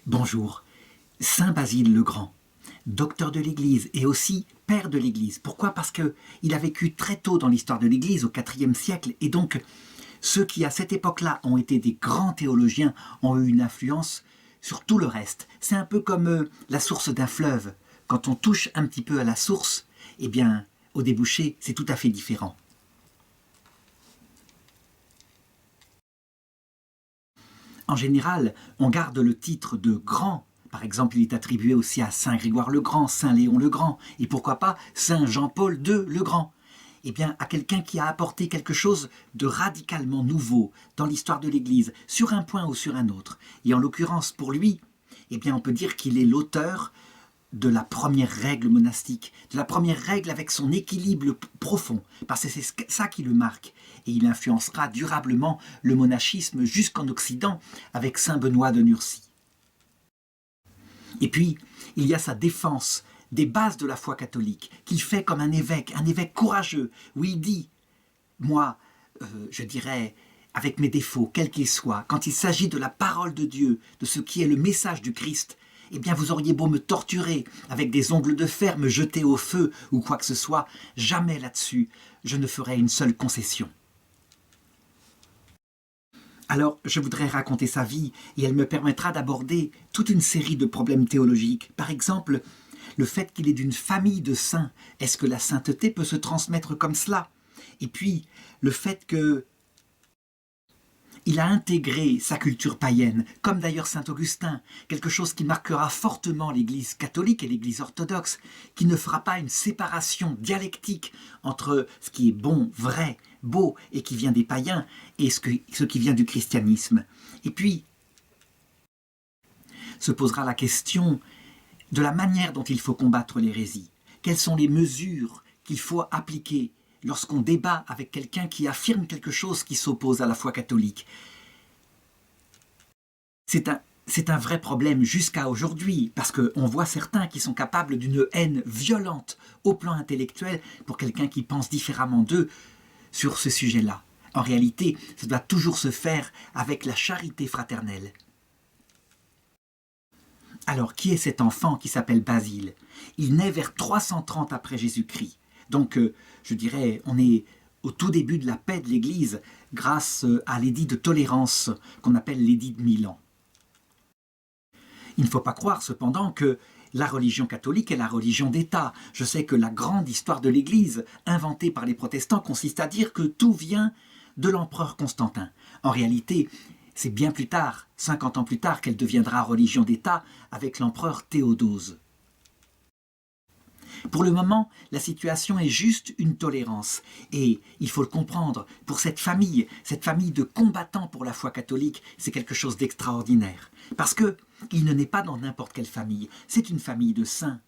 Bonjour, Saint Basile le Grand, docteur de l'Église et aussi père de l'Église. Pourquoi? Parce qu'il a vécu très tôt dans l'histoire de l'Église, au IVe siècle, et donc ceux qui à cette époque-là ont été des grands théologiens ont eu une influence sur tout le reste. C'est un peu comme la source d'un fleuve. Quand on touche un petit peu à la source, eh bien, au débouché, c'est tout à fait différent. En général, on garde le titre de grand. Par exemple, il est attribué aussi à Saint Grégoire le Grand, Saint Léon le Grand, et pourquoi pas Saint Jean-Paul II le Grand. Eh bien, à quelqu'un qui a apporté quelque chose de radicalement nouveau dans l'histoire de l'Église, sur un point ou sur un autre. Et en l'occurrence, pour lui, eh bien, on peut dire qu'il est l'auteur de la première règle monastique, de la première règle avec son équilibre profond, parce que c'est ça qui le marque. Et il influencera durablement le monachisme jusqu'en Occident avec Saint Benoît de Nursie. Et puis, il y a sa défense des bases de la foi catholique, qu'il fait comme un évêque courageux, où il dit, moi, je dirais, avec mes défauts, quels qu'ils soient, quand il s'agit de la parole de Dieu, de ce qui est le message du Christ, eh bien vous auriez beau me torturer avec des ongles de fer, me jeter au feu ou quoi que ce soit, jamais là-dessus je ne ferai une seule concession. Alors je voudrais raconter sa vie et elle me permettra d'aborder toute une série de problèmes théologiques. Par exemple, le fait qu'il est d'une famille de saints. Est-ce que la sainteté peut se transmettre comme cela? Et puis, le fait que il a intégré sa culture païenne, comme d'ailleurs saint Augustin, quelque chose qui marquera fortement l'Église catholique et l'Église orthodoxe, qui ne fera pas une séparation dialectique entre ce qui est bon, vrai, beau et qui vient des païens et ce qui vient du christianisme. Et puis, se posera la question de la manière dont il faut combattre l'hérésie. Quelles sont les mesures qu'il faut appliquer lorsqu'on débat avec quelqu'un qui affirme quelque chose qui s'oppose à la foi catholique? C'est un vrai problème jusqu'à aujourd'hui, parce qu'on voit certains qui sont capables d'une haine violente au plan intellectuel pour quelqu'un qui pense différemment d'eux sur ce sujet-là. En réalité, ça doit toujours se faire avec la charité fraternelle. Alors, qui est cet enfant qui s'appelle Basile? Il naît vers 330 après Jésus-Christ. Donc, je dirais, on est au tout début de la paix de l'Église grâce à l'édit de tolérance qu'on appelle l'édit de Milan. Il ne faut pas croire cependant que la religion catholique est la religion d'État. Je sais que la grande histoire de l'Église, inventée par les protestants, consiste à dire que tout vient de l'empereur Constantin. En réalité, c'est bien plus tard, 50 ans plus tard, qu'elle deviendra religion d'État avec l'empereur Théodose. Pour le moment, la situation est juste une tolérance. Et il faut le comprendre, pour cette famille de combattants pour la foi catholique, c'est quelque chose d'extraordinaire. Parce qu'il ne naît pas dans n'importe quelle famille, c'est une famille de saints.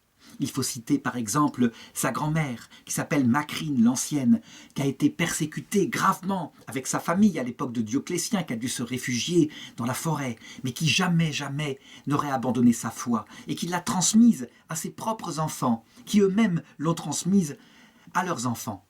Il faut citer par exemple sa grand-mère, qui s'appelle Macrine l'Ancienne, qui a été persécutée gravement avec sa famille à l'époque de Dioclétien, qui a dû se réfugier dans la forêt, mais qui jamais n'aurait abandonné sa foi, et qui l'a transmise à ses propres enfants, qui eux-mêmes l'ont transmise à leurs enfants.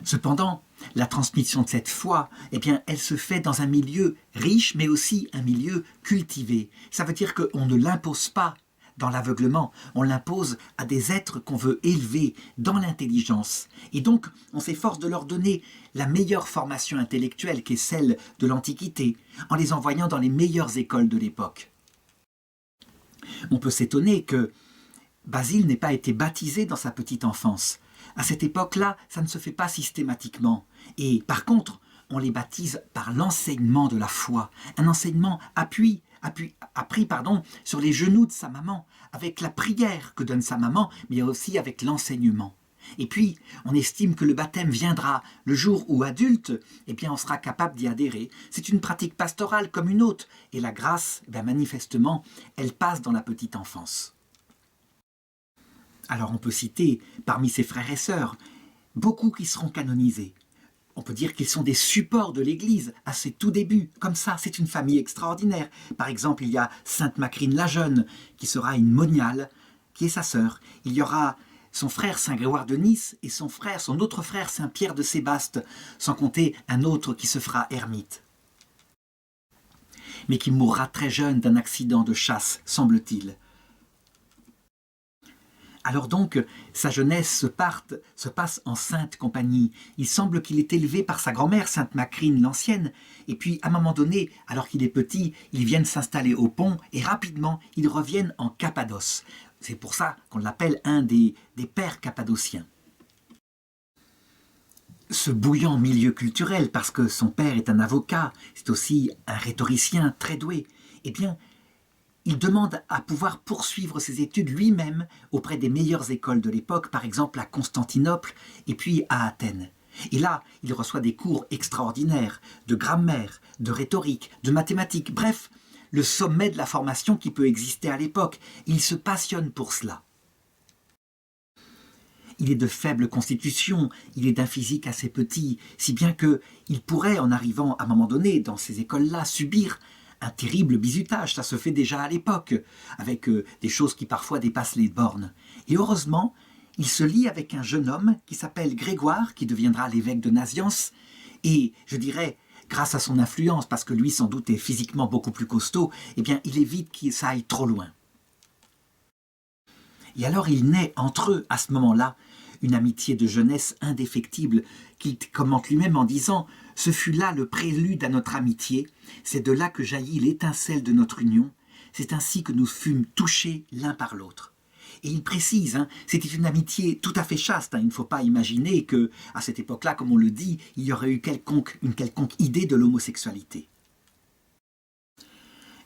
Cependant, la transmission de cette foi, eh bien, elle se fait dans un milieu riche, mais aussi un milieu cultivé. Ça veut dire qu'on ne l'impose pas dans l'aveuglement, on l'impose à des êtres qu'on veut élever dans l'intelligence. Et donc, on s'efforce de leur donner la meilleure formation intellectuelle qui est celle de l'Antiquité, en les envoyant dans les meilleures écoles de l'époque. On peut s'étonner que Basile n'ait pas été baptisé dans sa petite enfance. À cette époque-là, ça ne se fait pas systématiquement. Et par contre, on les baptise par l'enseignement de la foi, un enseignement appris sur les genoux de sa maman, avec la prière que donne sa maman, mais aussi avec l'enseignement. Et puis, on estime que le baptême viendra le jour où, adulte, eh bien, on sera capable d'y adhérer. C'est une pratique pastorale comme une autre, et la grâce, manifestement, elle passe dans la petite enfance. Alors on peut citer, parmi ses frères et sœurs, beaucoup qui seront canonisés. On peut dire qu'ils sont des supports de l'Église à ses tout débuts. Comme ça, c'est une famille extraordinaire. Par exemple, il y a Sainte Macrine la Jeune, qui sera une moniale, qui est sa sœur. Il y aura son frère Saint Grégoire de Nice et son autre frère Saint Pierre de Sébaste, sans compter un autre qui se fera ermite. mais qui mourra très jeune d'un accident de chasse, semble-t-il. Alors donc, sa jeunesse se passe en sainte compagnie. Il semble qu'il est élevé par sa grand-mère, Sainte Macrine l'Ancienne, et puis à un moment donné, alors qu'il est petit, ils viennent s'installer au pont, et rapidement, ils reviennent en Cappadoce. C'est pour ça qu'on l'appelle un des pères cappadociens. Ce bouillant milieu culturel, parce que son père est un avocat, c'est aussi un rhétoricien très doué, eh bien, il demande à pouvoir poursuivre ses études lui-même auprès des meilleures écoles de l'époque, par exemple à Constantinople et puis à Athènes. Et là, il reçoit des cours extraordinaires de grammaire, de rhétorique, de mathématiques, bref, le sommet de la formation qui peut exister à l'époque. Il se passionne pour cela. Il est de faible constitution, il est d'un physique assez petit, si bien qu'il pourrait, en arrivant à un moment donné dans ces écoles-là, subir un terrible bizutage. Ça se fait déjà à l'époque, avec des choses qui parfois dépassent les bornes. Et heureusement, il se lie avec un jeune homme qui s'appelle Grégoire, qui deviendra l'évêque de Nazianze, et je dirais, grâce à son influence, parce que lui sans doute est physiquement beaucoup plus costaud, eh bien il évite que ça aille trop loin. Et alors il naît entre eux, à ce moment-là, une amitié de jeunesse indéfectible qu'il commente lui-même en disant « Ce fut là le prélude à notre amitié, c'est de là que jaillit l'étincelle de notre union, c'est ainsi que nous fûmes touchés l'un par l'autre. » Et il précise, c'était une amitié tout à fait chaste. Il ne faut pas imaginer qu'à cette époque-là, comme on le dit, il y aurait eu une quelconque idée de l'homosexualité.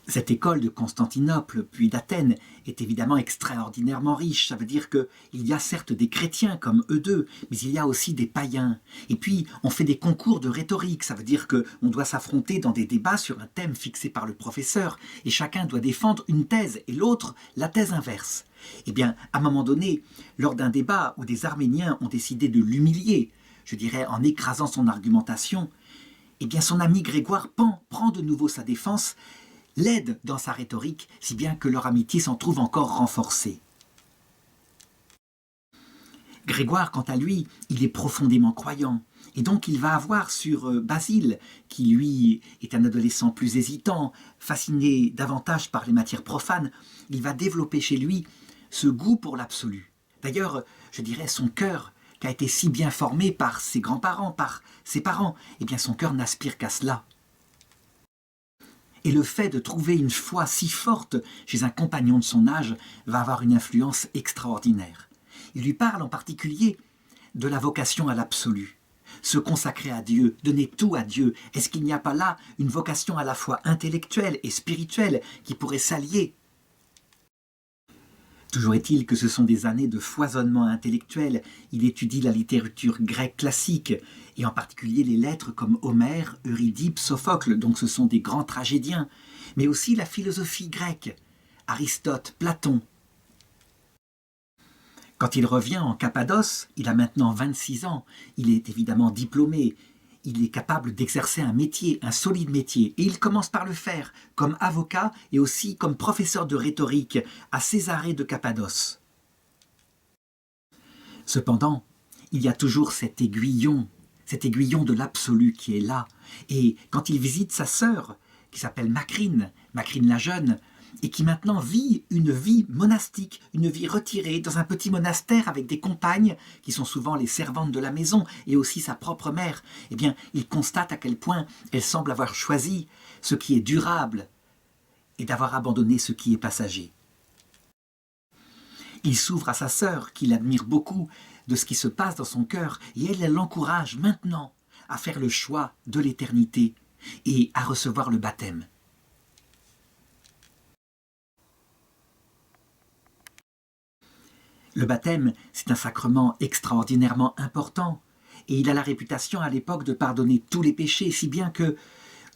Cette école de Constantinople, puis d'Athènes, est évidemment extraordinairement riche. Ça veut dire qu'il y a certes des chrétiens comme eux deux, mais il y a aussi des païens. Et puis, on fait des concours de rhétorique. Ça veut dire qu'on doit s'affronter dans des débats sur un thème fixé par le professeur, et chacun doit défendre une thèse, et l'autre la thèse inverse. Eh bien, à un moment donné, lors d'un débat où des Arméniens ont décidé de l'humilier, je dirais en écrasant son argumentation, eh bien son ami Grégoire prend de nouveau sa défense, l'aide dans sa rhétorique, si bien que leur amitié s'en trouve encore renforcée. Grégoire, quant à lui, il est profondément croyant, et donc il va avoir sur Basile, qui lui est un adolescent plus hésitant, fasciné davantage par les matières profanes, il va développer chez lui ce goût pour l'absolu. D'ailleurs, je dirais son cœur, qui a été si bien formé par ses grands-parents, par ses parents, eh bien son cœur n'aspire qu'à cela. Et le fait de trouver une foi si forte chez un compagnon de son âge va avoir une influence extraordinaire. Il lui parle en particulier de la vocation à l'absolu. Se consacrer à Dieu, donner tout à Dieu. Est-ce qu'il n'y a pas là une vocation à la fois intellectuelle et spirituelle qui pourrait s'allier ? Toujours est-il que ce sont des années de foisonnement intellectuel. Il étudie la littérature grecque classique, et en particulier les lettres comme Homère, Eurydice, Sophocle, donc ce sont des grands tragédiens, mais aussi la philosophie grecque, Aristote, Platon. Quand il revient en Cappadoce, il a maintenant 26 ans, il est évidemment diplômé, il est capable d'exercer un métier, un solide métier, et il commence par le faire, comme avocat et aussi comme professeur de rhétorique à Césarée de Cappadoce. Cependant, il y a toujours cet aiguillon de l'absolu qui est là, et quand il visite sa sœur, qui s'appelle Macrine la jeune, et qui maintenant vit une vie monastique, une vie retirée dans un petit monastère avec des compagnes qui sont souvent les servantes de la maison et aussi sa propre mère, eh bien, il constate à quel point elle semble avoir choisi ce qui est durable et d'avoir abandonné ce qui est passager. Il s'ouvre à sa sœur, qu'il admire beaucoup, de ce qui se passe dans son cœur, et elle l'encourage maintenant à faire le choix de l'éternité et à recevoir le baptême. Le baptême, c'est un sacrement extraordinairement important, et il a la réputation à l'époque de pardonner tous les péchés, si bien que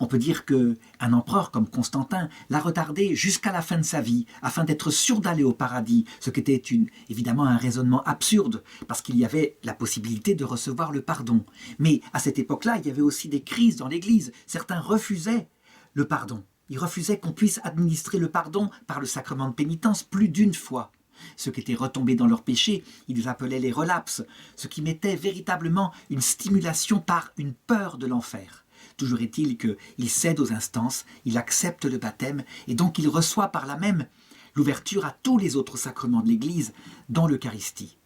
on peut dire qu'un empereur comme Constantin l'a retardé jusqu'à la fin de sa vie, afin d'être sûr d'aller au paradis, ce qui était évidemment un raisonnement absurde, parce qu'il y avait la possibilité de recevoir le pardon. Mais à cette époque-là, il y avait aussi des crises dans l'Église. Certains refusaient le pardon. Ils refusaient qu'on puisse administrer le pardon par le sacrement de pénitence plus d'une fois. Ceux qui étaient retombés dans leurs péchés, ils les appelaient les relapses, ce qui mettait véritablement une stimulation par une peur de l'enfer. Toujours est-il qu'il cède aux instances, il accepte le baptême, et donc il reçoit par là même l'ouverture à tous les autres sacrements de l'Église, dont l'Eucharistie.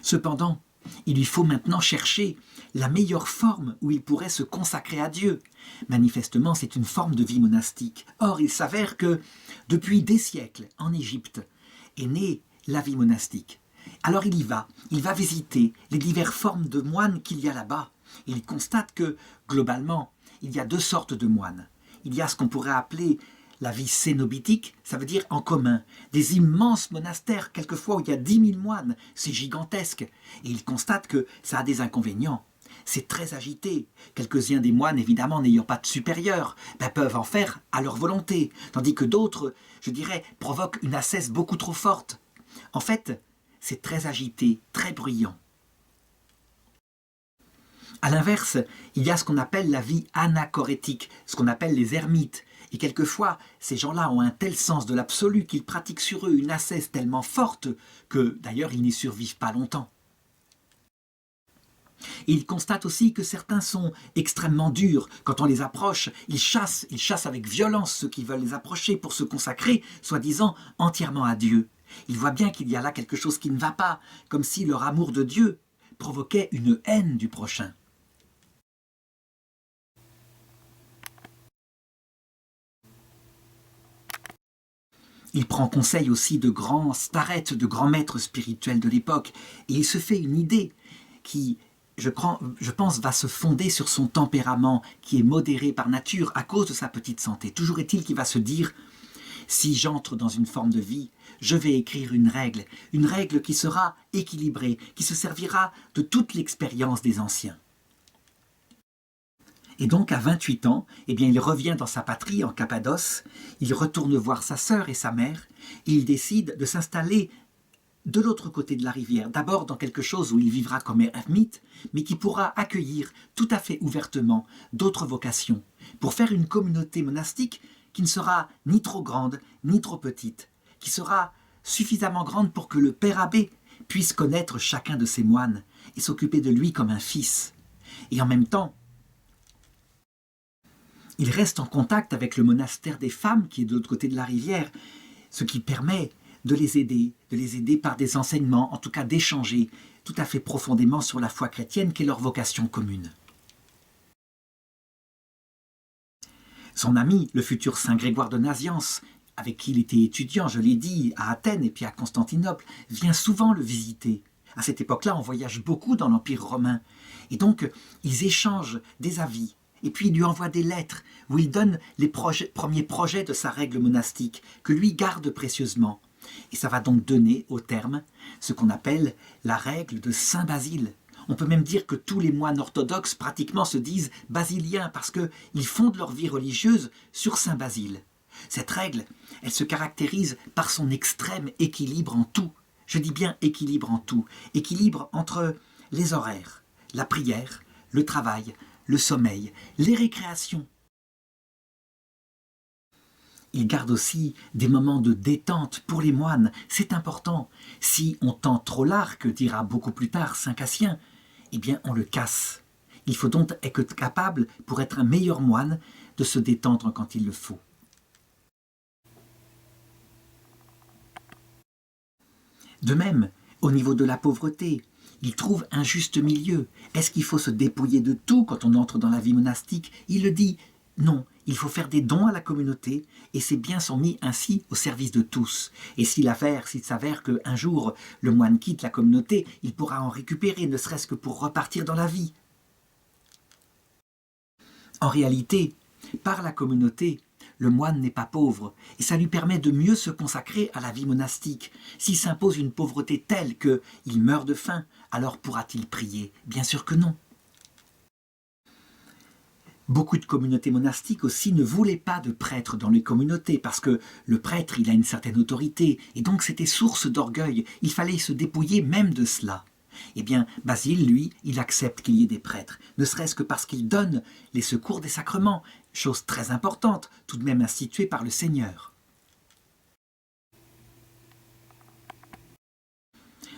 Cependant, il lui faut maintenant chercher la meilleure forme où il pourrait se consacrer à Dieu. Manifestement, c'est une forme de vie monastique. Or, il s'avère que, depuis des siècles, en Égypte, est née la vie monastique. Alors il va visiter les diverses formes de moines qu'il y a là-bas. Et il constate que, globalement, il y a deux sortes de moines. Il y a ce qu'on pourrait appeler la vie cénobitique, ça veut dire en commun, des immenses monastères, quelquefois où il y a 10 000 moines, c'est gigantesque. Et il constate que ça a des inconvénients. C'est très agité. Quelques-uns des moines, évidemment, n'ayant pas de supérieur, peuvent en faire à leur volonté, tandis que d'autres, je dirais, provoquent une ascèse beaucoup trop forte. En fait, c'est très agité, très bruyant. À l'inverse, il y a ce qu'on appelle la vie anachorétique, ce qu'on appelle les ermites. Et quelquefois, ces gens-là ont un tel sens de l'absolu qu'ils pratiquent sur eux une ascèse tellement forte que, d'ailleurs, ils n'y survivent pas longtemps. Et il constate aussi que certains sont extrêmement durs. Quand on les approche, ils chassent avec violence ceux qui veulent les approcher pour se consacrer, soi-disant, entièrement à Dieu. Il voit bien qu'il y a là quelque chose qui ne va pas, comme si leur amour de Dieu provoquait une haine du prochain. Il prend conseil aussi de grands starètes, de grands maîtres spirituels de l'époque, et il se fait une idée qui, je pense, va se fonder sur son tempérament, qui est modéré par nature à cause de sa petite santé. Toujours est-il qu'il va se dire, si j'entre dans une forme de vie, je vais écrire une règle qui sera équilibrée, qui se servira de toute l'expérience des anciens. Et donc, à 28 ans, il revient dans sa patrie, en Cappadoce, il retourne voir sa sœur et sa mère, et il décide de s'installer de l'autre côté de la rivière, d'abord dans quelque chose où il vivra comme ermite, mais qui pourra accueillir tout à fait ouvertement d'autres vocations, pour faire une communauté monastique qui ne sera ni trop grande, ni trop petite, qui sera suffisamment grande pour que le père abbé puisse connaître chacun de ses moines et s'occuper de lui comme un fils. Et en même temps, il reste en contact avec le monastère des femmes qui est de l'autre côté de la rivière, ce qui permet de les aider par des enseignements, en tout cas d'échanger tout à fait profondément sur la foi chrétienne qui est leur vocation commune. Son ami, le futur saint Grégoire de Nazianze, avec qui il était étudiant, je l'ai dit, à Athènes et puis à Constantinople, vient souvent le visiter. À cette époque-là, on voyage beaucoup dans l'Empire romain. Et donc, ils échangent des avis. Et puis, il lui envoie des lettres où il donne les premiers projets de sa règle monastique, que lui garde précieusement. Et ça va donc donner, au terme, ce qu'on appelle la règle de Saint Basile. On peut même dire que tous les moines orthodoxes pratiquement se disent basiliens parce qu'ils fondent leur vie religieuse sur Saint Basile. Cette règle, elle se caractérise par son extrême équilibre en tout. Je dis bien équilibre en tout. Équilibre entre les horaires, la prière, le travail, le sommeil, les récréations. Il garde aussi des moments de détente pour les moines, c'est important. Si on tend trop l'arc, dira beaucoup plus tard saint Cassien, on le casse. Il faut donc être capable, pour être un meilleur moine, de se détendre quand il le faut. De même, au niveau de la pauvreté, il trouve un juste milieu. Est-ce qu'il faut se dépouiller de tout quand on entre dans la vie monastique? Il le dit, non, il faut faire des dons à la communauté et ses biens sont mis ainsi au service de tous. Et s'il s'avère qu'un jour le moine quitte la communauté, il pourra en récupérer, ne serait-ce que pour repartir dans la vie. En réalité, par la communauté, le moine n'est pas pauvre, et ça lui permet de mieux se consacrer à la vie monastique. S'il s'impose une pauvreté telle qu'il meurt de faim, alors pourra-t-il prier? Bien sûr que non. Beaucoup de communautés monastiques aussi ne voulaient pas de prêtres dans les communautés, parce que le prêtre, il a une certaine autorité, et donc c'était source d'orgueil. Il fallait se dépouiller même de cela. Basile, lui, il accepte qu'il y ait des prêtres, ne serait-ce que parce qu'il donne les secours des sacrements, chose très importante, tout de même instituée par le Seigneur.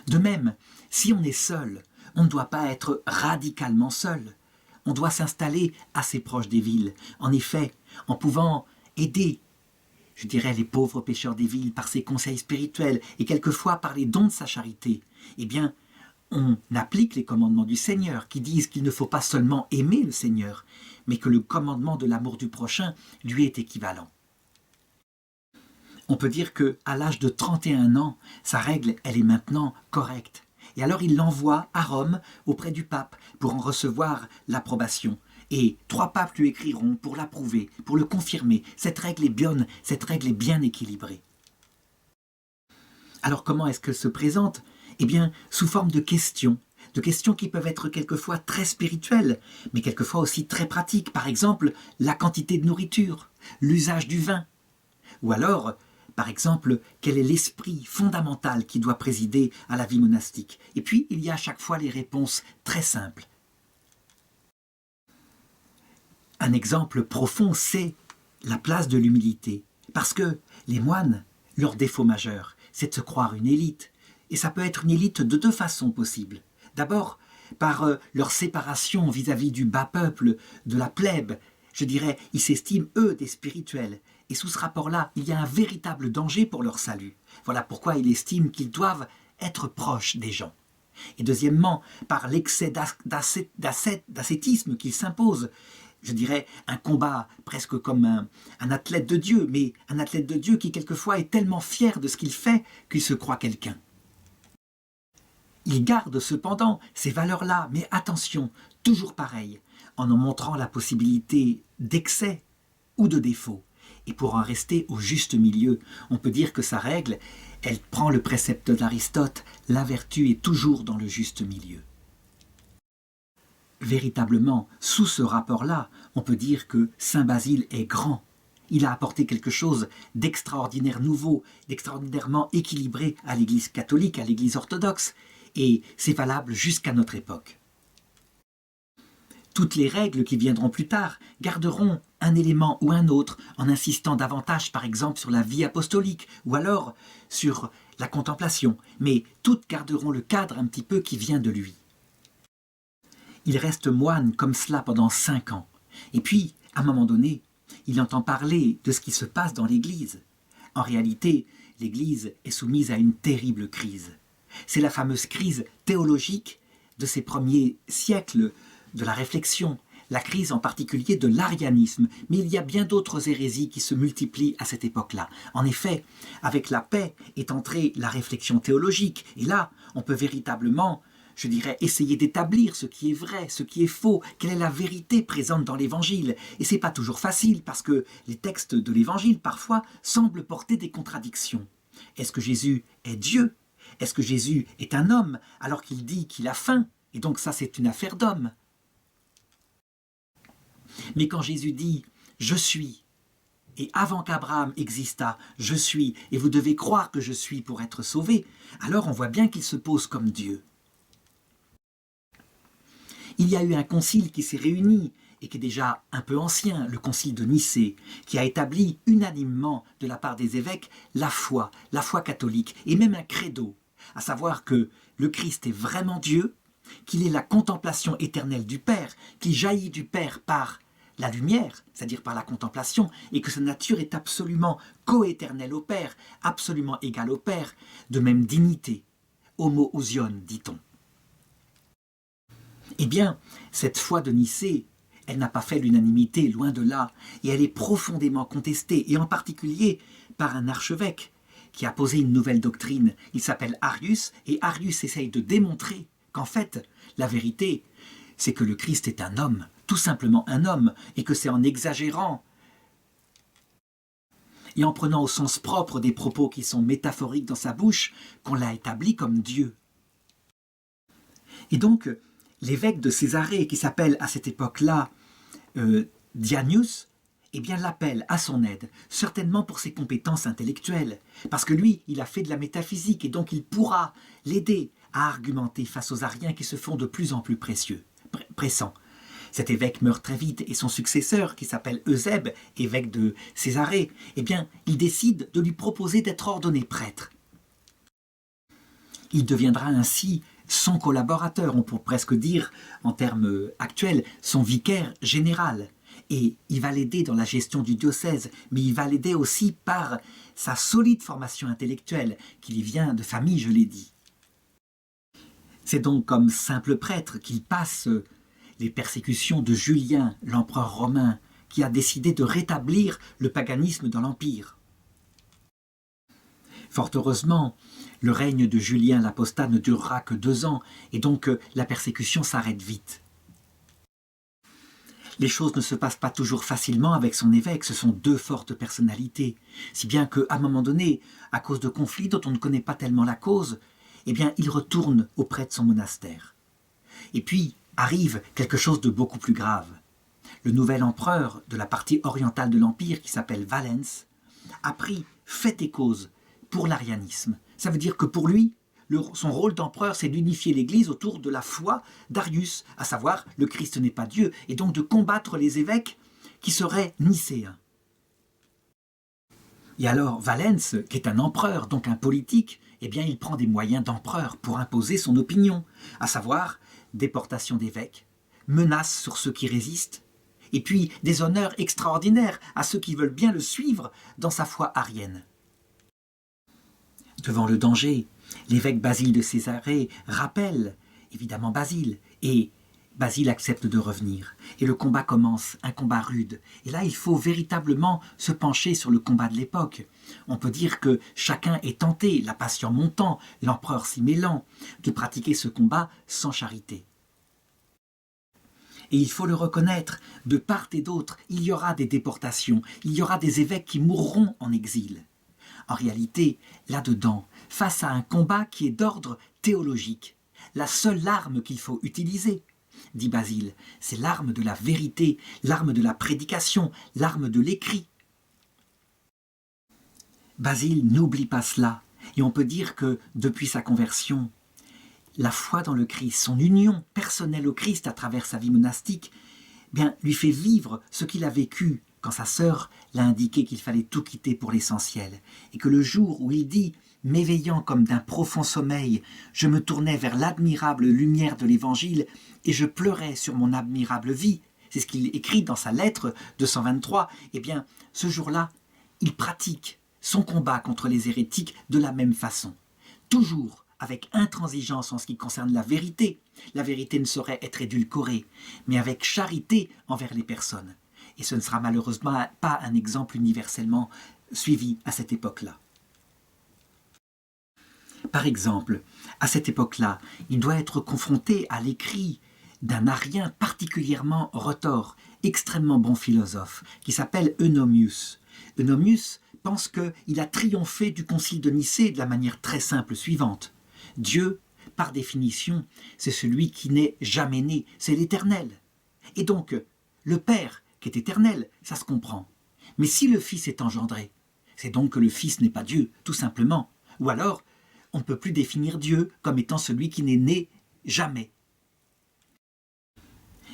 De même, si on est seul, on ne doit pas être radicalement seul. on doit s'installer assez proche des villes. En effet, en pouvant aider, je dirais, les pauvres pécheurs des villes par ses conseils spirituels et quelquefois par les dons de sa charité, eh bien, on applique les commandements du Seigneur qui disent qu'il ne faut pas seulement aimer le Seigneur, mais que le commandement de l'amour du prochain lui est équivalent. On peut dire qu'à l'âge de 31 ans, sa règle, elle est maintenant correcte. Et alors il l'envoie à Rome auprès du pape pour en recevoir l'approbation. Et 3 papes lui écriront pour l'approuver, pour le confirmer. Cette règle est bien équilibrée. Alors comment est-ce qu'elle se présente? Eh bien, sous forme de questions qui peuvent être quelquefois très spirituelles, mais quelquefois aussi très pratiques. Par exemple, la quantité de nourriture, l'usage du vin. Ou alors, par exemple, quel est l'esprit fondamental qui doit présider à la vie monastique? Et puis, il y a à chaque fois les réponses très simples. Un exemple profond, c'est la place de l'humilité. Parce que les moines, leur défaut majeur, c'est de se croire une élite. Et ça peut être une élite de 2 façons possibles. D'abord, par leur séparation vis-à-vis du bas peuple, de la plèbe. Je dirais, ils s'estiment, eux, des spirituels. Et sous ce rapport-là, il y a un véritable danger pour leur salut. Voilà pourquoi ils estiment qu'ils doivent être proches des gens. Et deuxièmement, par l'excès d'ascétisme qu'ils s'imposent. Je dirais un combat presque comme un athlète de Dieu, mais un athlète de Dieu qui quelquefois est tellement fier de ce qu'il fait qu'il se croit quelqu'un. Il garde cependant ces valeurs-là, mais attention, toujours pareil, en montrant la possibilité d'excès ou de défaut. Et pour en rester au juste milieu, on peut dire que sa règle, elle prend le précepte d'Aristote, la vertu est toujours dans le juste milieu. Véritablement, sous ce rapport-là, on peut dire que Saint Basile est grand. Il a apporté quelque chose d'extraordinaire nouveau, d'extraordinairement équilibré à l'Église catholique, à l'Église orthodoxe, et c'est valable jusqu'à notre époque. Toutes les règles qui viendront plus tard garderont un élément ou un autre en insistant davantage par exemple sur la vie apostolique ou alors sur la contemplation, mais toutes garderont le cadre un petit peu qui vient de lui. Il reste moine comme cela pendant 5 ans. Et puis, à un moment donné, il entend parler de ce qui se passe dans l'Église. En réalité, l'Église est soumise à une terrible crise. C'est la fameuse crise théologique de ces premiers siècles de la réflexion, la crise en particulier de l'arianisme, mais il y a bien d'autres hérésies qui se multiplient à cette époque-là. En effet, avec la paix est entrée la réflexion théologique, et là, on peut véritablement, je dirais, essayer d'établir ce qui est vrai, ce qui est faux, quelle est la vérité présente dans l'Évangile. Et c'est pas toujours facile, parce que les textes de l'Évangile, parfois, semblent porter des contradictions. Est-ce que Jésus est Dieu? Est-ce que Jésus est un homme, alors qu'il dit qu'il a faim? Et donc ça, c'est une affaire d'homme. Mais quand Jésus dit « Je suis », et avant qu'Abraham existât, « Je suis », et vous devez croire que je suis pour être sauvé, alors on voit bien qu'il se pose comme Dieu. Il y a eu un concile qui s'est réuni, et qui est déjà un peu ancien, le concile de Nicée, qui a établi unanimement de la part des évêques la foi catholique, et même un credo, à savoir que le Christ est vraiment Dieu, qu'il est la contemplation éternelle du Père, qu'il jaillit du Père par la lumière, c'est-à-dire par la contemplation, et que sa nature est absolument coéternelle au Père, absolument égale au Père, de même dignité, homoousion, dit-on. Eh bien, cette foi de Nicée, elle n'a pas fait l'unanimité, loin de là, et elle est profondément contestée, et en particulier par un archevêque qui a posé une nouvelle doctrine. Il s'appelle Arius, et Arius essaye de démontrer qu'en fait, la vérité, c'est que le Christ est un homme, tout simplement un homme, et que c'est en exagérant et en prenant au sens propre des propos qui sont métaphoriques dans sa bouche qu'on l'a établi comme Dieu. Et donc, l'évêque de Césarée, qui s'appelle à cette époque-là Dianius, eh bien l'appelle à son aide, certainement pour ses compétences intellectuelles, parce que lui, il a fait de la métaphysique, et donc il pourra l'aider à argumenter face aux Ariens qui se font de plus en plus pressants. Cet évêque meurt très vite, et son successeur, qui s'appelle Eusèbe, évêque de Césarée, eh bien, il décide de lui proposer d'être ordonné prêtre. Il deviendra ainsi son collaborateur, on peut presque dire en termes actuels, son vicaire général. Et il va l'aider dans la gestion du diocèse, mais il va l'aider aussi par sa solide formation intellectuelle, qui lui vient de famille, je l'ai dit. C'est donc comme simple prêtre qu'il passe les persécutions de Julien, l'empereur romain, qui a décidé de rétablir le paganisme dans l'Empire. Fort heureusement, le règne de Julien l'apostat ne durera que 2 ans, et donc la persécution s'arrête vite. Les choses ne se passent pas toujours facilement avec son évêque, ce sont 2 fortes personnalités, si bien qu'à un moment donné, à cause de conflits dont on ne connaît pas tellement la cause, eh bien, il retourne auprès de son monastère. Et puis arrive quelque chose de beaucoup plus grave. Le nouvel empereur de la partie orientale de l'Empire, qui s'appelle Valens, a pris fait et cause pour l'arianisme. Ça veut dire que pour lui, son rôle d'empereur, c'est d'unifier l'Église autour de la foi d'Arius, à savoir le Christ n'est pas Dieu, et donc de combattre les évêques qui seraient nicéens. Et alors Valens, qui est un empereur, donc un politique, eh bien il prend des moyens d'empereur pour imposer son opinion, à savoir déportation d'évêques, menaces sur ceux qui résistent, et puis des honneurs extraordinaires à ceux qui veulent bien le suivre dans sa foi arienne. Devant le danger, l'évêque Basile de Césarée rappelle évidemment Basile, et Basile accepte de revenir. Et le combat commence, un combat rude. Et là, il faut véritablement se pencher sur le combat de l'époque. On peut dire que chacun est tenté, la passion montant, l'empereur s'y mêlant, de pratiquer ce combat sans charité. Et il faut le reconnaître, de part et d'autre, il y aura des déportations, il y aura des évêques qui mourront en exil. En réalité, là-dedans, face à un combat qui est d'ordre théologique, la seule arme qu'il faut utiliser, dit Basile, c'est l'arme de la vérité, l'arme de la prédication, l'arme de l'écrit. Basile n'oublie pas cela, et on peut dire que, depuis sa conversion, la foi dans le Christ, son union personnelle au Christ à travers sa vie monastique, bien, lui fait vivre ce qu'il a vécu quand sa sœur l'a indiqué qu'il fallait tout quitter pour l'essentiel, et que le jour où il dit « m'éveillant comme d'un profond sommeil, je me tournais vers l'admirable lumière de l'Évangile et je pleurais sur mon admirable vie », c'est ce qu'il écrit dans sa lettre 223, eh bien, ce jour-là, il pratique son combat contre les hérétiques de la même façon, toujours avec intransigeance en ce qui concerne la vérité. La vérité ne saurait être édulcorée, mais avec charité envers les personnes. Et ce ne sera malheureusement pas un exemple universellement suivi à cette époque-là. Par exemple, à cette époque-là, il doit être confronté à l'écrit d'un arien particulièrement retors, extrêmement bon philosophe, qui s'appelle Eunomius. Eunomius pense qu'il a triomphé du concile de Nicée de la manière très simple suivante. Dieu, par définition, c'est celui qui n'est jamais né, c'est l'Éternel. Et donc, le Père, qui est éternel, ça se comprend. Mais si le Fils est engendré, c'est donc que le Fils n'est pas Dieu, tout simplement. Ou alors, on ne peut plus définir Dieu comme étant celui qui n'est né jamais.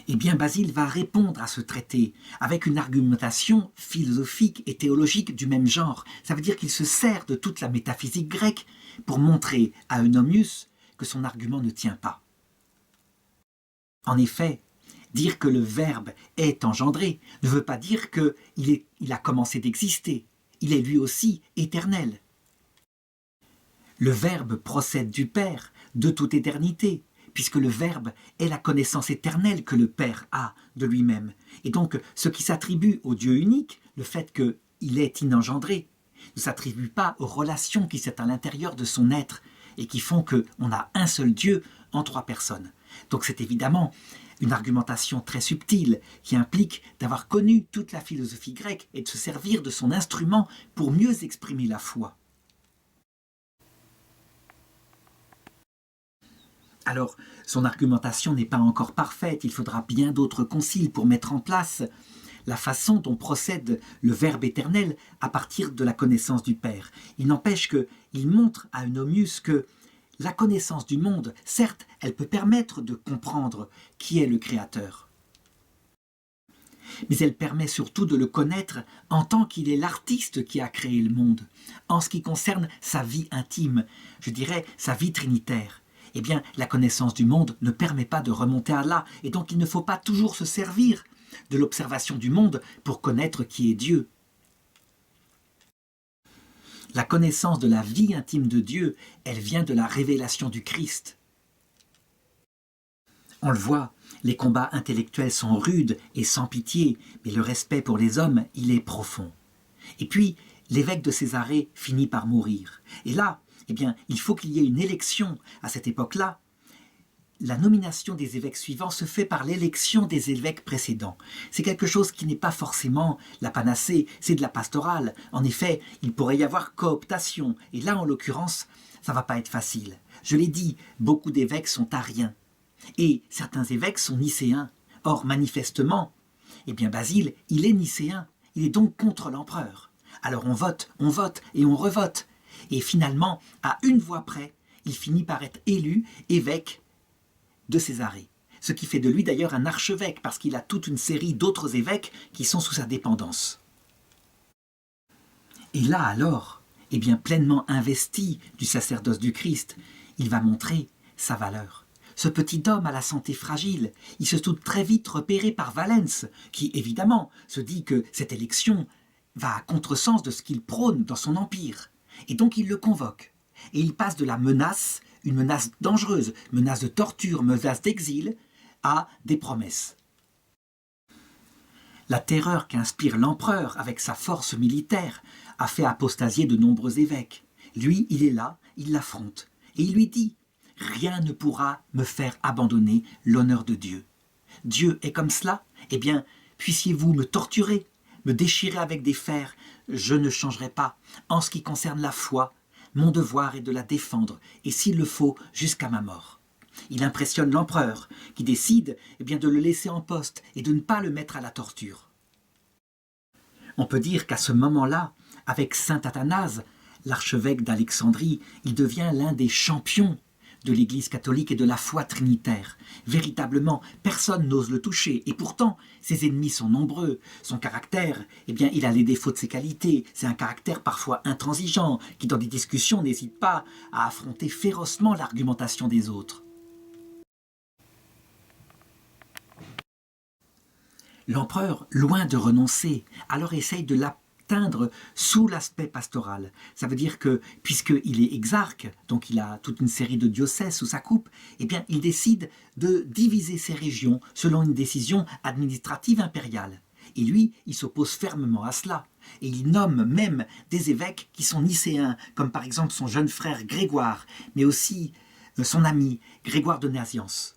Eh bien, Basile va répondre à ce traité avec une argumentation philosophique et théologique du même genre. Ça veut dire qu'il se sert de toute la métaphysique grecque pour montrer à Eunomius que son argument ne tient pas. En effet, dire que le Verbe est engendré ne veut pas dire qu'il a commencé d'exister. Il est lui aussi éternel. Le Verbe procède du Père de toute éternité, puisque le Verbe est la connaissance éternelle que le Père a de lui-même. Et donc, ce qui s'attribue au Dieu unique, le fait qu'il est inengendré, ne s'attribue pas aux relations qui sont à l'intérieur de son être et qui font qu'on a un seul Dieu en 3 personnes. Donc c'est évidemment une argumentation très subtile qui implique d'avoir connu toute la philosophie grecque et de se servir de son instrument pour mieux exprimer la foi. Alors, son argumentation n'est pas encore parfaite, il faudra bien d'autres conciles pour mettre en place la façon dont procède le Verbe éternel à partir de la connaissance du Père. Il n'empêche qu'il montre à Eunomius que la connaissance du monde, certes, elle peut permettre de comprendre qui est le Créateur. Mais elle permet surtout de le connaître en tant qu'il est l'artiste qui a créé le monde, en ce qui concerne sa vie intime, je dirais sa vie trinitaire. eh bien, la connaissance du monde ne permet pas de remonter à là, et donc il ne faut pas toujours se servir de l'observation du monde pour connaître qui est Dieu. La connaissance de la vie intime de Dieu, elle vient de la révélation du Christ. On le voit, les combats intellectuels sont rudes et sans pitié, mais le respect pour les hommes, il est profond. Et puis, l'évêque de Césarée finit par mourir. Et là, eh bien, il faut qu'il y ait une élection à cette époque-là. La nomination des évêques suivants se fait par l'élection des évêques précédents. C'est quelque chose qui n'est pas forcément la panacée, c'est de la pastorale. En effet, il pourrait y avoir cooptation, et là, en l'occurrence, ça ne va pas être facile. Je l'ai dit, beaucoup d'évêques sont ariens, et certains évêques sont nicéens. Or, manifestement, eh bien, Basile, il est nicéen, il est donc contre l'empereur. Alors on vote et on revote. Et finalement, à une voix près, il finit par être élu évêque de Césarée. Ce qui fait de lui d'ailleurs un archevêque, parce qu'il a toute une série d'autres évêques qui sont sous sa dépendance. Et là alors, eh bien pleinement investi du sacerdoce du Christ, il va montrer sa valeur. Ce petit homme à la santé fragile, il se trouve très vite repéré par Valens, qui évidemment se dit que cette élection va à contresens de ce qu'il prône dans son empire. Et donc il le convoque. Et il passe de la menace, une menace dangereuse, menace de torture, menace d'exil, à des promesses. La terreur qu'inspire l'empereur avec sa force militaire a fait apostasier de nombreux évêques. Lui, il est là, il l'affronte. Et il lui dit « Rien ne pourra me faire abandonner l'honneur de Dieu. Dieu est comme cela, eh bien, puissiez-vous me torturer, me déchirer avec des fers, je ne changerai pas. En ce qui concerne la foi, mon devoir est de la défendre, et s'il le faut, jusqu'à ma mort. » Il impressionne l'empereur, qui décide eh bien, de le laisser en poste et de ne pas le mettre à la torture. On peut dire qu'à ce moment-là, avec saint Athanase, l'archevêque d'Alexandrie, il devient l'un des champions de l'Église catholique et de la foi trinitaire. Véritablement, personne n'ose le toucher, et pourtant, ses ennemis sont nombreux. Son caractère, eh bien, il a les défauts de ses qualités. C'est un caractère parfois intransigeant, qui dans des discussions n'hésite pas à affronter férocement l'argumentation des autres. L'empereur, loin de renoncer, alors essaye de l'atteindre sous l'aspect pastoral. Ça veut dire que, puisqu'il est exarque, donc il a toute une série de diocèses sous sa coupe, eh bien, il décide de diviser ses régions selon une décision administrative impériale. Et lui, il s'oppose fermement à cela. Et il nomme même des évêques qui sont nicéens, comme par exemple son jeune frère Grégoire, mais aussi son ami Grégoire de Nazianze.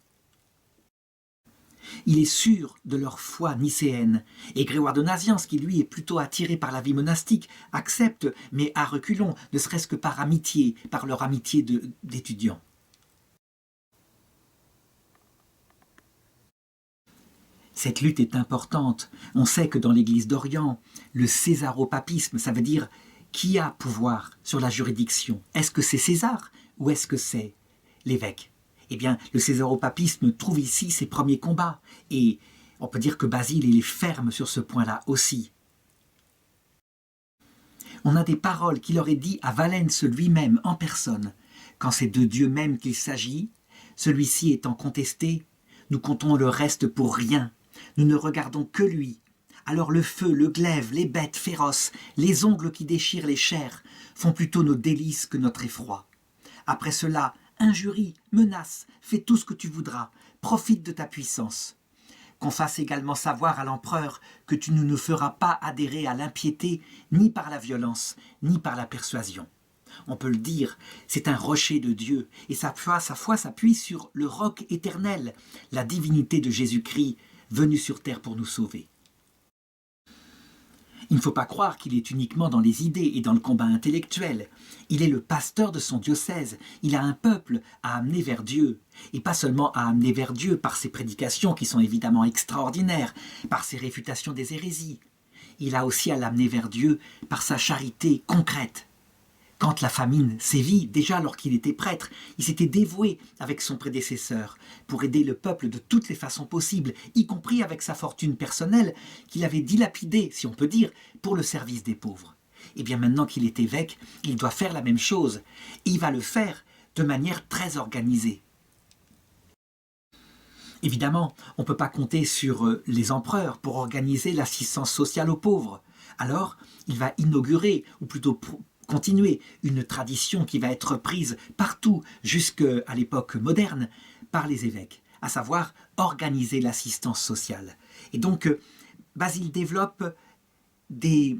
Il est sûr de leur foi nicéenne, et Grégoire de Nazianze, qui lui est plutôt attiré par la vie monastique, accepte, mais à reculons, ne serait-ce que par amitié, par leur amitié d'étudiants. Cette lutte est importante. On sait que dans l'Église d'Orient, le césaropapisme, ça veut dire qui a pouvoir sur la juridiction. Est-ce que c'est César ou est-ce que c'est l'évêque ? Eh bien, le césaropapisme trouve ici ses premiers combats. Et on peut dire que Basile il est ferme sur ce point-là aussi. On a des paroles qu'il aurait dit à Valens lui-même en personne. Quand c'est de Dieu même qu'il s'agit, celui-ci étant contesté, nous comptons le reste pour rien. Nous ne regardons que lui. Alors le feu, le glaive, les bêtes féroces, les ongles qui déchirent les chairs font plutôt nos délices que notre effroi. Après cela, injurie, menace, fais tout ce que tu voudras, profite de ta puissance. Qu'on fasse également savoir à l'empereur que tu ne nous feras pas adhérer à l'impiété ni par la violence, ni par la persuasion. On peut le dire, c'est un rocher de Dieu, et sa foi s'appuie sur le roc éternel, la divinité de Jésus-Christ, venu sur terre pour nous sauver. Il ne faut pas croire qu'il est uniquement dans les idées et dans le combat intellectuel. Il est le pasteur de son diocèse. Il a un peuple à amener vers Dieu. Et pas seulement à amener vers Dieu par ses prédications qui sont évidemment extraordinaires, par ses réfutations des hérésies. Il a aussi à l'amener vers Dieu par sa charité concrète. Quand la famine sévit, déjà alors qu'il était prêtre, il s'était dévoué avec son prédécesseur pour aider le peuple de toutes les façons possibles, y compris avec sa fortune personnelle qu'il avait dilapidée, si on peut dire, pour le service des pauvres. Et bien maintenant qu'il est évêque, il doit faire la même chose. Et il va le faire de manière très organisée. Évidemment, on ne peut pas compter sur les empereurs pour organiser l'assistance sociale aux pauvres. Alors, il va inaugurer, ou plutôt continuer, une tradition qui va être prise partout jusqu'à l'époque moderne par les évêques, à savoir organiser l'assistance sociale. Et donc, Basile développe des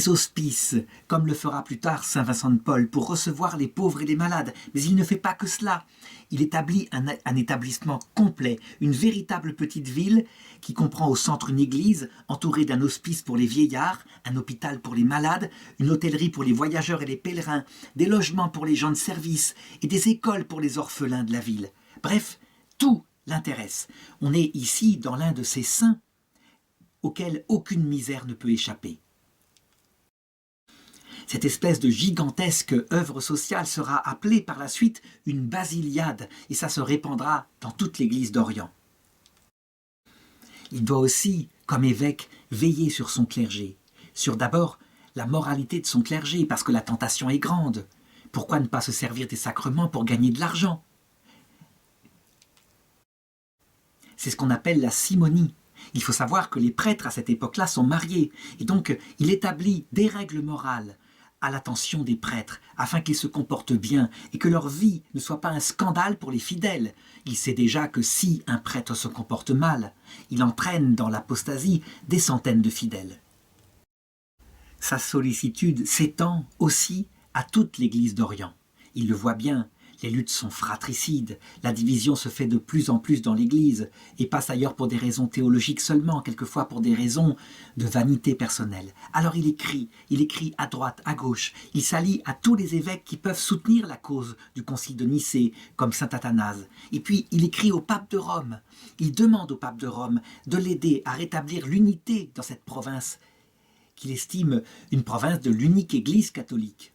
hospices, comme le fera plus tard saint Vincent de Paul, pour recevoir les pauvres et les malades. Mais il ne fait pas que cela. Il établit un établissement complet, une véritable petite ville qui comprend au centre une église entourée d'un hospice pour les vieillards, un hôpital pour les malades, une hôtellerie pour les voyageurs et les pèlerins, des logements pour les gens de service et des écoles pour les orphelins de la ville. Bref, tout l'intéresse. On est ici dans l'un de ces saints auxquels aucune misère ne peut échapper. Cette espèce de gigantesque œuvre sociale sera appelée par la suite une basiliade et ça se répandra dans toute l'Église d'Orient. Il doit aussi, comme évêque, veiller sur son clergé, sur d'abord la moralité de son clergé, parce que la tentation est grande. Pourquoi ne pas se servir des sacrements pour gagner de l'argent? C'est ce qu'on appelle la simonie. Il faut savoir que les prêtres à cette époque-là sont mariés, et donc il établit des règles morales à l'attention des prêtres, afin qu'ils se comportent bien et que leur vie ne soit pas un scandale pour les fidèles. Il sait déjà que si un prêtre se comporte mal, il entraîne dans l'apostasie des centaines de fidèles. Sa sollicitude s'étend aussi à toute l'Église d'Orient. Il le voit bien, les luttes sont fratricides, la division se fait de plus en plus dans l'Église, et passe ailleurs pour des raisons théologiques seulement, quelquefois pour des raisons de vanité personnelle. Alors il écrit à droite, à gauche, il s'allie à tous les évêques qui peuvent soutenir la cause du concile de Nicée, comme saint Athanase. Et puis il écrit au pape de Rome, il demande au pape de Rome de l'aider à rétablir l'unité dans cette province, qu'il estime une province de l'unique Église catholique.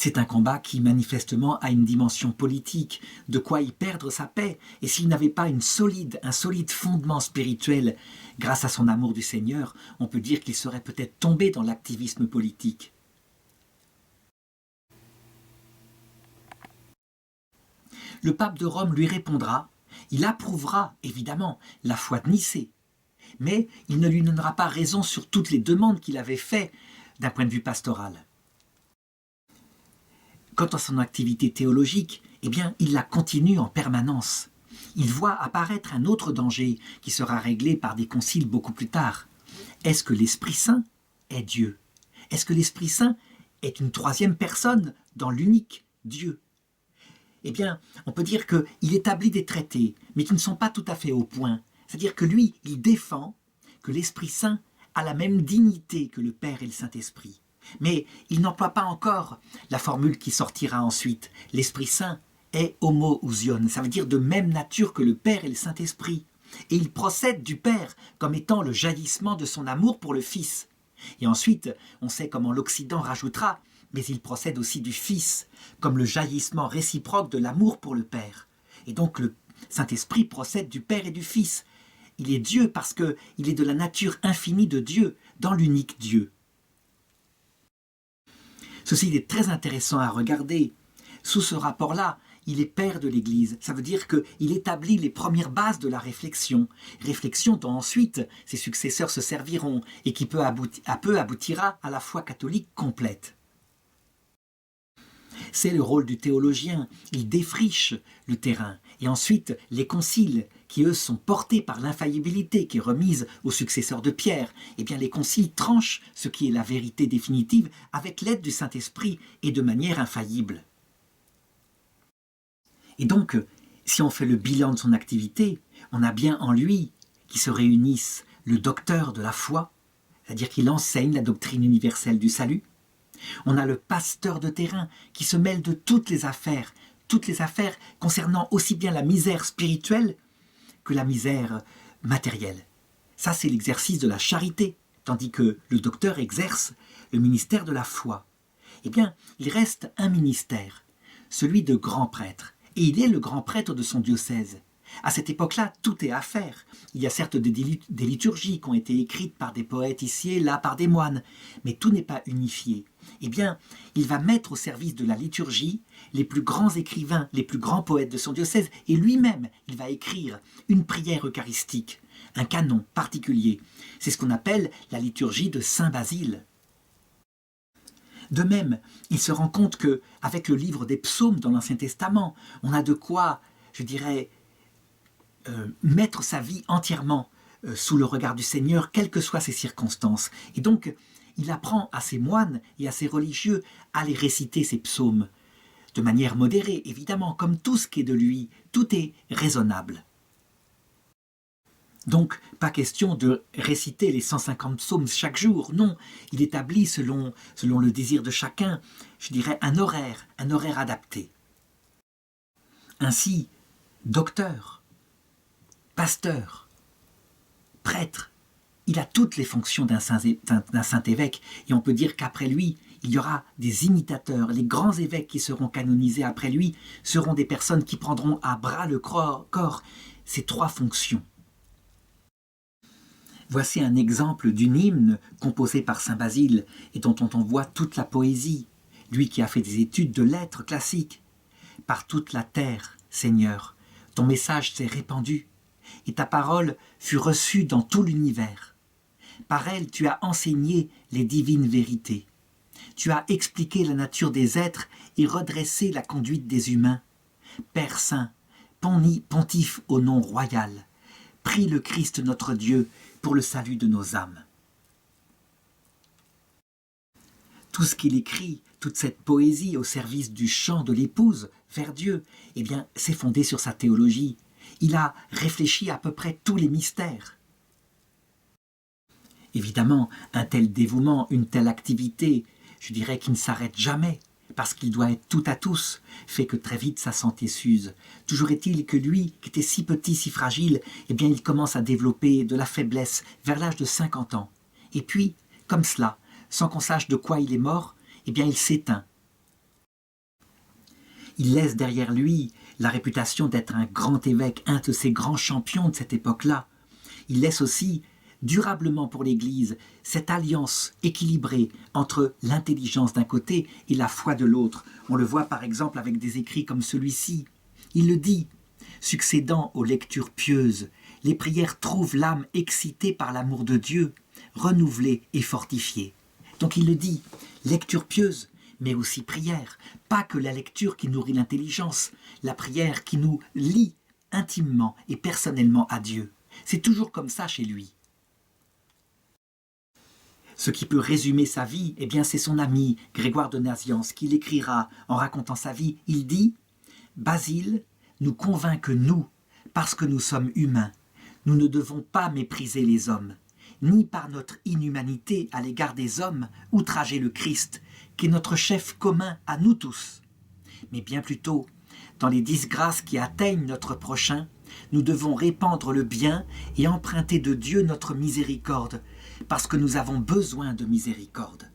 C'est un combat qui manifestement a une dimension politique, de quoi y perdre sa paix, et s'il n'avait pas un solide fondement spirituel, grâce à son amour du Seigneur, on peut dire qu'il serait peut-être tombé dans l'activisme politique. Le pape de Rome lui répondra, il approuvera évidemment la foi de Nicée, mais il ne lui donnera pas raison sur toutes les demandes qu'il avait faites d'un point de vue pastoral. Quant à son activité théologique, eh bien, il la continue en permanence. Il voit apparaître un autre danger qui sera réglé par des conciles beaucoup plus tard. Est-ce que l'Esprit Saint est Dieu? Est-ce que l'Esprit Saint est une troisième personne dans l'unique Dieu? Eh bien, on peut dire qu'il établit des traités, mais qui ne sont pas tout à fait au point. C'est-à-dire que lui, il défend que l'Esprit Saint a la même dignité que le Père et le Saint-Esprit. Mais il n'emploie pas encore la formule qui sortira ensuite. L'Esprit Saint est homoousion, ça veut dire de même nature que le Père et le Saint-Esprit. Et il procède du Père comme étant le jaillissement de son amour pour le Fils. Et ensuite, on sait comment l'Occident rajoutera, mais il procède aussi du Fils, comme le jaillissement réciproque de l'amour pour le Père. Et donc le Saint-Esprit procède du Père et du Fils. Il est Dieu parce qu'il est de la nature infinie de Dieu, dans l'unique Dieu. Ceci est très intéressant à regarder. Sous ce rapport-là, il est père de l'Église. Ça veut dire qu'il établit les premières bases de la réflexion. Réflexion dont ensuite ses successeurs se serviront et qui peu aboutira à la foi catholique complète. C'est le rôle du théologien. Il défriche le terrain. Et ensuite, les conciles, qui eux sont portés par l'infaillibilité qui est remise aux successeurs de Pierre, eh bien les conciles tranchent ce qui est la vérité définitive avec l'aide du Saint-Esprit et de manière infaillible. Et donc, si on fait le bilan de son activité, on a bien en lui qui se réunissent le docteur de la foi, c'est-à-dire qu'il enseigne la doctrine universelle du salut. On a le pasteur de terrain qui se mêle de toutes les affaires concernant aussi bien la misère spirituelle que la misère matérielle. Ça, c'est l'exercice de la charité, tandis que le docteur exerce le ministère de la foi. Eh bien, il reste un ministère, celui de grand prêtre, et il est le grand prêtre de son diocèse. À cette époque-là, tout est à faire. Il y a certes des liturgies qui ont été écrites par des poètes ici et là, par des moines, mais tout n'est pas unifié. Eh bien, il va mettre au service de la liturgie les plus grands écrivains, les plus grands poètes de son diocèse, et lui-même, il va écrire une prière eucharistique, un canon particulier. C'est ce qu'on appelle la liturgie de Saint Basile. De même, il se rend compte qu'avec le livre des psaumes dans l'Ancien Testament, on a de quoi, je dirais, mettre sa vie entièrement sous le regard du Seigneur, quelles que soient ses circonstances. Et donc, il apprend à ses moines et à ses religieux à les réciter, ces psaumes, de manière modérée, évidemment, comme tout ce qui est de lui, tout est raisonnable. Donc, pas question de réciter les 150 psaumes chaque jour, non, il établit selon le désir de chacun, je dirais, un horaire adapté. Ainsi, docteur, pasteur, prêtre, il a toutes les fonctions d'un saint évêque, et on peut dire qu'après lui, il y aura des imitateurs. Les grands évêques qui seront canonisés après lui seront des personnes qui prendront à bras le corps ces trois fonctions. Voici un exemple d'une hymne composée par saint Basile et dont on voit toute la poésie, lui qui a fait des études de lettres classiques. Par toute la terre, Seigneur, ton message s'est répandu et ta parole fut reçue dans tout l'univers. Par elle, tu as enseigné les divines vérités. Tu as expliqué la nature des êtres et redressé la conduite des humains. Père saint, pontife au nom royal, prie le Christ notre Dieu pour le salut de nos âmes. Tout ce qu'il écrit, toute cette poésie au service du chant de l'épouse vers Dieu, eh bien, c'est fondé sur sa théologie. Il a réfléchi à peu près tous les mystères. Évidemment, un tel dévouement, une telle activité, je dirais qu'il ne s'arrête jamais, parce qu'il doit être tout à tous, fait que très vite sa santé s'use. Toujours est-il que lui, qui était si petit, si fragile, eh bien il commence à développer de la faiblesse vers l'âge de 50 ans. Et puis, comme cela, sans qu'on sache de quoi il est mort, eh bien il s'éteint. Il laisse derrière lui la réputation d'être un grand évêque, un de ces grands champions de cette époque-là. Il laisse aussi durablement pour l'Église cette alliance équilibrée entre l'intelligence d'un côté et la foi de l'autre. On le voit par exemple avec des écrits comme celui-ci. Il le dit, succédant aux lectures pieuses, les prières trouvent l'âme excitée par l'amour de Dieu, renouvelée et fortifiée. Donc il le dit, lecture pieuse, mais aussi prière. Pas que la lecture qui nourrit l'intelligence, la prière qui nous lie intimement et personnellement à Dieu. C'est toujours comme ça chez lui. Ce qui peut résumer sa vie, eh bien c'est son ami Grégoire de Nazianze qui l'écrira en racontant sa vie. Il dit « Basile nous convainc que nous, parce que nous sommes humains, nous ne devons pas mépriser les hommes, ni par notre inhumanité à l'égard des hommes outrager le Christ, qui est notre chef commun à nous tous. Mais bien plutôt, dans les disgrâces qui atteignent notre prochain, nous devons répandre le bien et emprunter de Dieu notre miséricorde, parce que nous avons besoin de miséricorde.